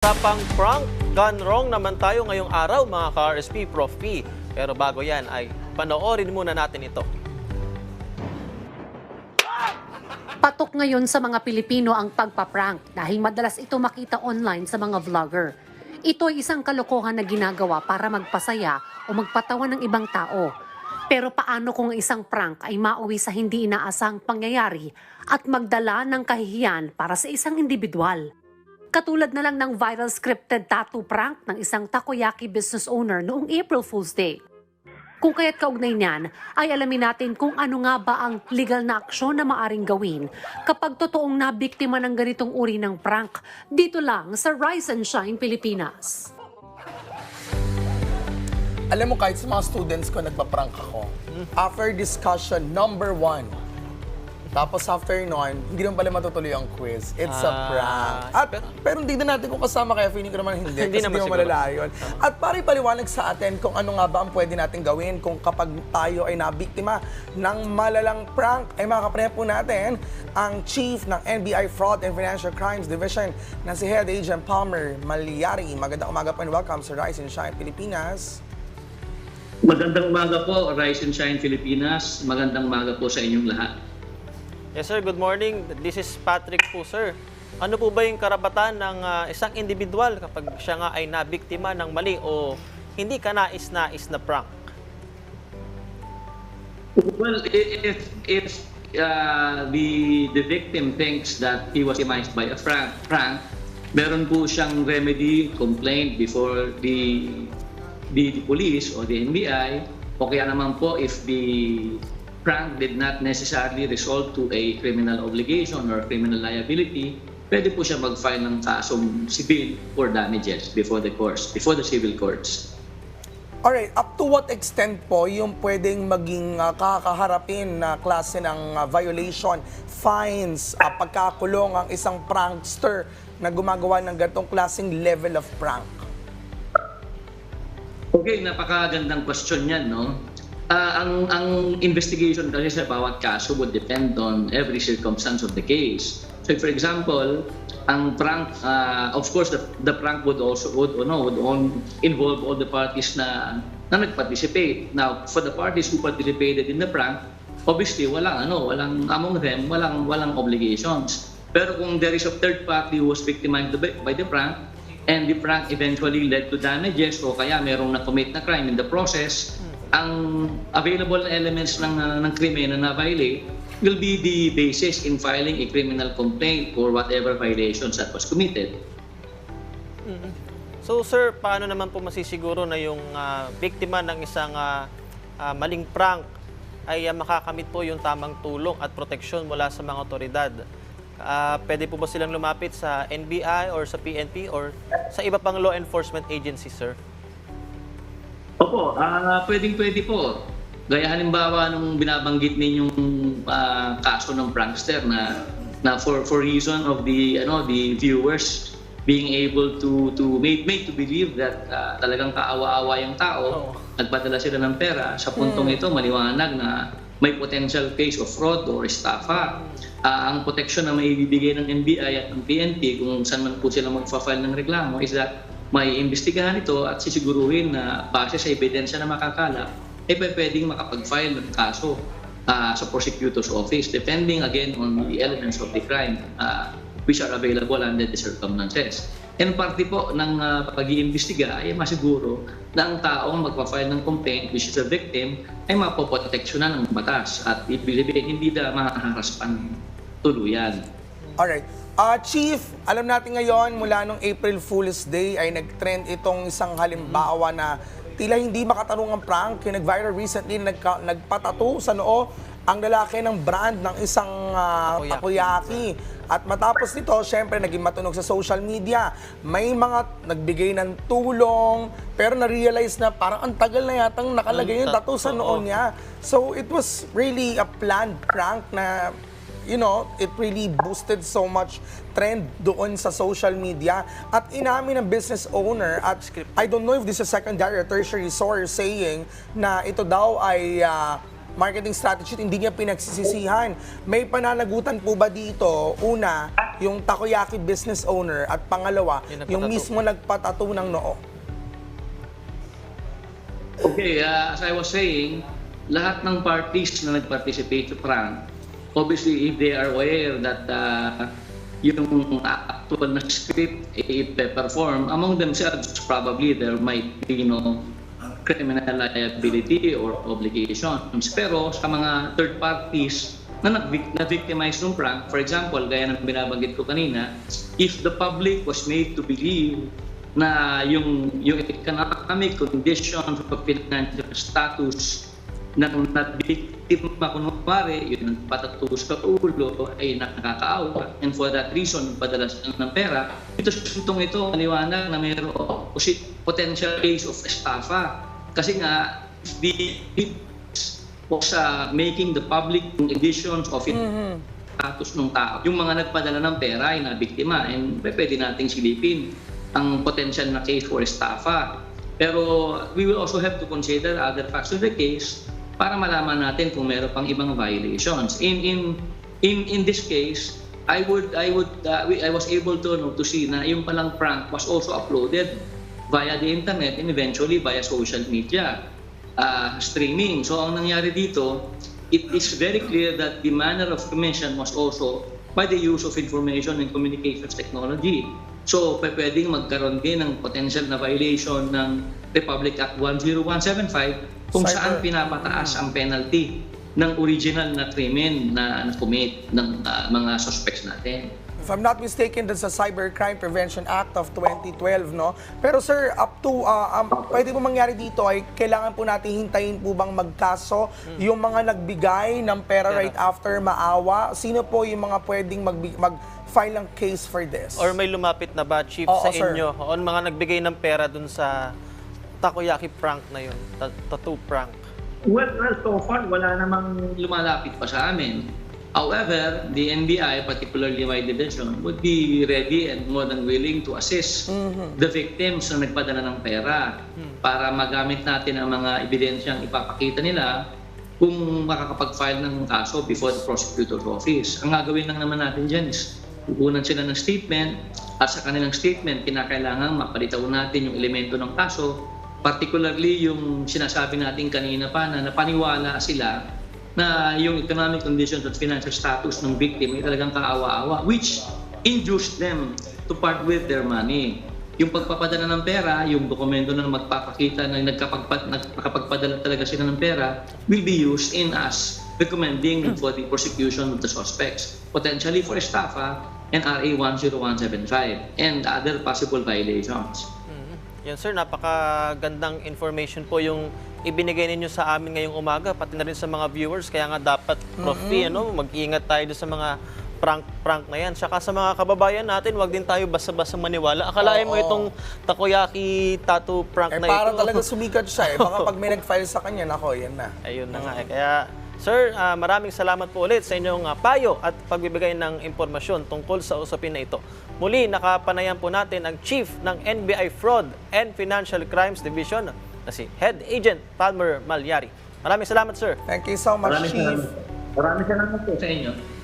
Usapang prank gone wrong naman tayo ngayong araw mga ka-RSP Prof P. Pero bago yan ay panoorin muna natin ito. Patok ngayon sa mga Pilipino ang pagpaprank dahil madalas ito makita online sa mga vlogger. Ito ay isang kalokohan na ginagawa para magpasaya o magpatawa ng ibang tao. Pero paano kung isang prank ay mauwi sa hindi inaasahang pangyayari at magdala ng kahihiyan para sa isang individual? Katulad na lang ng viral scripted tattoo prank ng isang takoyaki business owner noong April Fool's Day. Kung kaya't kaugnay niyan, ay alamin natin kung ano nga ba ang legal na aksyon na maaring gawin kapag totoong nabiktima ng ganitong uri ng prank dito lang sa Rise and Shine Pilipinas. Alam mo, kahit sa mga students ko, nagpa-prank ako. After discussion, number 1. Tapos after nun, hindi naman pala matutuloy ang quiz. It's a prank. At, pero hindi na natin kung kasama, kaya feeling ko naman hindi. Kasi hindi mo malala yun. At para ipaliwanag sa atin kung ano nga ba ang pwede natin gawin kung kapag tayo ay nabiktima ng malalang prank, ay makakaprehe po natin ang Chief ng NBI Fraud and Financial Crimes Division na si Head Agent Palmer Malyari. Magandang umaga po and welcome sa Rise and Shine Pilipinas. Magandang umaga po, Rise and Shine Pilipinas. Magandang umaga po sa inyong lahat. Yes sir, good morning. This is Patrick po sir. Ano po ba yung karapatan ng isang individual kapag siya nga ay nabiktima ng mali o hindi ka nais-nais na prank? Well, if the victim thinks that he was victimized by a prank, meron po siyang remedy, complaint before the police or the NBI, o kaya naman po if the prank did not necessarily result to a criminal obligation or criminal liability, pwede po siya mag-file ng kasong civil for damages before the courts, before the civil courts. Alright, up to what extent po yung pwedeng maging kakaharapin na klase ng violation, fines, pagkakulong ang isang prankster na gumagawa ng ganitong klaseng level of prank? Okay, napakagandang question yan, no? Ang investigation kasi sa bawat kaso would depend on every circumstance of the case. So for example, ang prank, of course, the prank would involve all the parties na nag-participate. Now, for the parties who participated in the prank, obviously walang among them walang obligations. Pero kung there is a third party who was victimized by the prank, and the prank eventually led to damages o kaya merong na-commit na crime in the process, ang available elements ng krimen na na-violate will be the basis in filing a criminal complaint for whatever violations that was committed. So sir, paano naman po masisiguro na yung biktima ng isang maling prank ay makakamit po yung tamang tulong at proteksyon mula sa mga otoridad? Pwede po ba silang lumapit sa NBI or sa PNP or sa iba pang law enforcement agency, sir? Opo, pwedeng-pwede po. Gaya halimbawa nung binabanggit ninyong kaso ng prankster na for reason of the viewers being able to made to believe that talagang kaawa-awa yung tao, nagpadala sila ng pera. Sa puntong ito, maliwanag na may potential case of fraud or estafa. Ang protection na may ibibigay ng NBI at ng PNP kung saan man po sila magfa-file ng reklamo is that may imbestigahan ito at sisiguruhin na base sa ebidensya na makakalap, pwedeng makapag-file ng kaso sa prosecutor's office depending again on the elements of the crime which are available under the circumstances. And parte po ng pag-iimbestiga ay masiguro na ang taong magpa-file ng complaint, which is a victim, ay mapoproteksyonan ng batas at hindi na maharaspan tuluyan. Alright. Chief, alam natin ngayon mula nung April Fool's Day ay nag-trend itong isang halimbawa na tila hindi makatarungang prank. Yung nag-viral recently, nagpatato sa noo ang lalaki ng brand ng isang takoyaki. At matapos nito, syempre naging matunog sa social media. May mga nagbigay ng tulong, pero na-realize na parang ang tagal na yatang nakalagay yung tattoo sa noo niya. So it was really a planned prank na it really boosted so much trend doon sa social media. At inamin ng business owner, at I don't know if this is secondary or tertiary source saying na ito daw ay marketing strategy, hindi niya pinagsisisihan. May pananagutan po ba dito? Una, yung takoyaki business owner, at pangalawa, Yung yung nagpatattoo. mismo nagpatato ng noo. Okay, as I was saying, lahat ng parties na nag-participate sa prank, obviously if they are aware that yung actual na script i-perform, among themselves probably there might be criminal liability or obligations. Pero sa mga third parties na na-victimize ng prank, for example, gaya ng binabanggit ko kanina, if the public was made to believe na yung economic condition of financial status ng na-biktima, kunwari, yun ang patato sa ulo ay nakakaawa, and for that reason, padala sila ng pera. Itong ito, maliwanag na mayroong potential case of estafa. Kasi nga, the was making the public editions of it status ng tao. Yung mga nagpadala ng pera ay nabiktima, and pwede nating silipin ang potential na case for estafa. Pero we will also have to consider other facts of the case para malaman natin kung meron pang ibang violations. In this case, I was able to see na yung palang prank was also uploaded via the internet and eventually via social media streaming. So ang nangyari dito, it is very clear that the manner of commission was also by the use of information and communications technology. So pwedeng magkaroon din ng potential na violation ng Republic Act 10175 kung saan pinapataas ang penalty ng original na krimen na commit ng mga suspects natin. If I'm not mistaken, that's the Cybercrime Prevention Act of 2012, no? Pero sir, up to, pwede po mangyari dito ay kailangan po natin hintayin po bang magkaso yung mga nagbigay ng pera right after maawa? Sino po yung mga pwedeng mag-file ng case for this? Or may lumapit na ba, Chief, Oo, sa sir. inyo? O mga nagbigay ng pera dun sa takoyaki prank na yun, tattoo prank? Well, so far, wala namang lumalapit pa sa amin. However, the NBI, particularly my division, would be ready and more than willing to assist the victims na nagpadala ng pera para magamit natin ang mga ebidensyang ipapakita nila kung makakapag-file ng kaso before the prosecutor's office. Ang gagawin lang naman natin dyan is kukunan sila ng statement, at sa kanilang statement, kinakailangan mapalitaw natin yung elemento ng kaso, particularly yung sinasabi natin kanina pa na napaniwala sila na yung economic conditions at financial status ng victim ay talagang kaawa-awa, which induced them to part with their money. Yung pagpapadala ng pera, yung dokumento na magpapakita na nakapagpadala talaga sila ng pera will be used in us recommending for the prosecution of the suspects, potentially for estafa and RA 10175 and other possible violations. Yan sir, napakagandang information po yung ibinigay ninyo sa amin ngayong umaga, pati na rin sa mga viewers. Kaya nga dapat, Prof. P, mag-ingat tayo sa mga prank na yan. Saka sa mga kababayan natin, wag din tayo basta-basta maniwala. Akalain mo itong takoyaki tattoo prank na ito. Para talaga sumikat siya. Baka pag may nag-file sa kanya, nako, yan na. Ayun na nga. Kaya, sir, maraming salamat po ulit sa inyong payo at pagbibigay ng impormasyon tungkol sa usapin na ito. Muli, nakapanayan po natin ang Chief ng NBI Fraud and Financial Crimes Division na si Head Agent Palmer Malyari. Maraming salamat, sir. Thank you so much, Chief. Maraming salamat po sa inyo.